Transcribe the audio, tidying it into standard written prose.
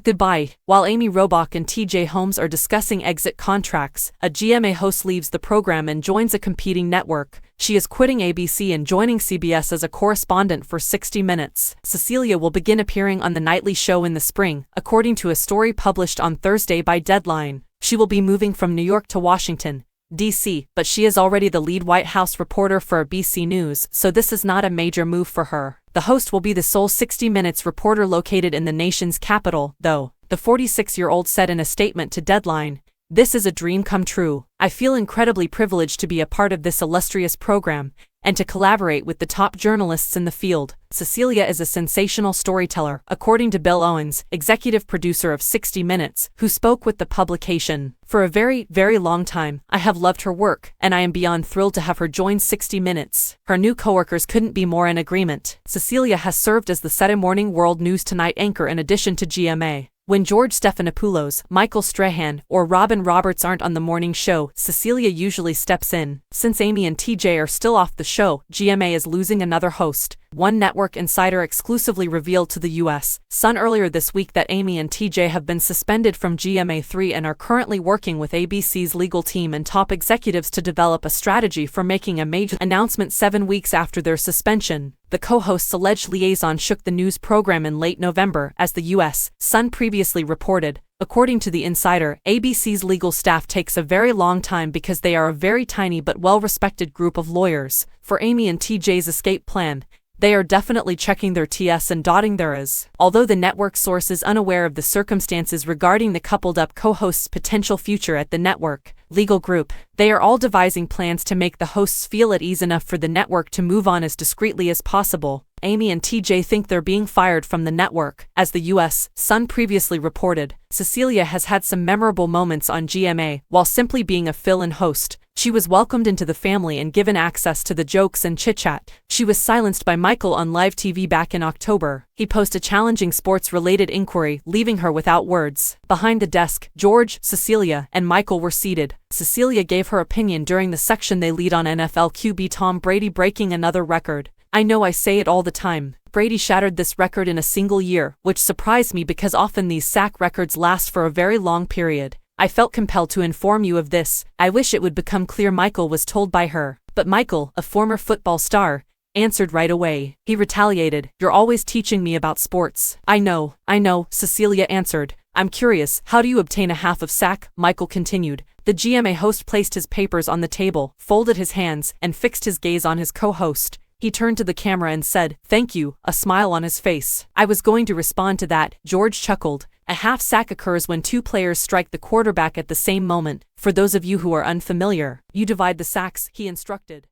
Goodbye. While Amy Robach and TJ Holmes are discussing exit contracts, a GMA host leaves the program and joins a competing network. She is quitting ABC and joining CBS as a correspondent for 60 Minutes. Cecilia will begin appearing on the nightly show in the spring, according to a story published on Thursday by Deadline. She will be moving from New York to Washington, D.C., but she is already the lead White House reporter for ABC News, so this is not a major move for her. The host will be the sole 60 Minutes reporter located in the nation's capital, though, the 46-year-old said in a statement to Deadline. This is a dream come true. I feel incredibly privileged to be a part of this illustrious program, and to collaborate with the top journalists in the field. Cecilia is a sensational storyteller, according to Bill Owens, executive producer of 60 Minutes, who spoke with the publication. For a very, very long time, I have loved her work, and I am beyond thrilled to have her join 60 Minutes. Her new coworkers couldn't be more in agreement. Cecilia has served as the Saturday Morning World News Tonight anchor in addition to GMA. When George Stephanopoulos, Michael Strahan, or Robin Roberts aren't on the morning show, Cecilia usually steps in. Since Amy and TJ are still off the show, GMA is losing another host. One network insider exclusively revealed to the U.S. Sun earlier this week that Amy and TJ have been suspended from GMA3 and are currently working with ABC's legal team and top executives to develop a strategy for making a major announcement 7 weeks after their suspension. The co-host's alleged liaison shook the news program in late November, as the U.S. Sun previously reported. According to the insider, ABC's legal staff takes a very long time because they are a very tiny but well-respected group of lawyers. For Amy and TJ's escape plan, they are definitely checking their T's and dotting their I's. Although the network source is unaware of the circumstances regarding the coupled-up co-host's potential future at the network legal group, they are all devising plans to make the hosts feel at ease enough for the network to move on as discreetly as possible. Amy and TJ think they're being fired from the network. As the U.S. Sun previously reported, Cecilia has had some memorable moments on GMA. While simply being a fill-in host, she was welcomed into the family and given access to the jokes and chit-chat. She was silenced by Michael on live TV back in October. He posed a challenging sports-related inquiry, leaving her without words. Behind the desk, George, Cecilia, and Michael were seated. Cecilia gave her opinion during the section they lead on NFL QB Tom Brady breaking another record. I know I say it all the time. Brady shattered this record in a single year, which surprised me because often these sack records last for a very long period. I felt compelled to inform you of this. I wish it would become clear, Michael was told by her. But Michael, a former football star, answered right away. He retaliated, "You're always teaching me about sports." I know, Cecilia answered. "I'm curious, how do you obtain a half of sack?" Michael continued. The GMA host placed his papers on the table, folded his hands, and fixed his gaze on his co-host. He turned to the camera and said, "Thank you," a smile on his face. "I was going to respond to that," George chuckled. A half sack occurs when two players strike the quarterback at the same moment. For those of you who are unfamiliar, you divide the sacks, he instructed.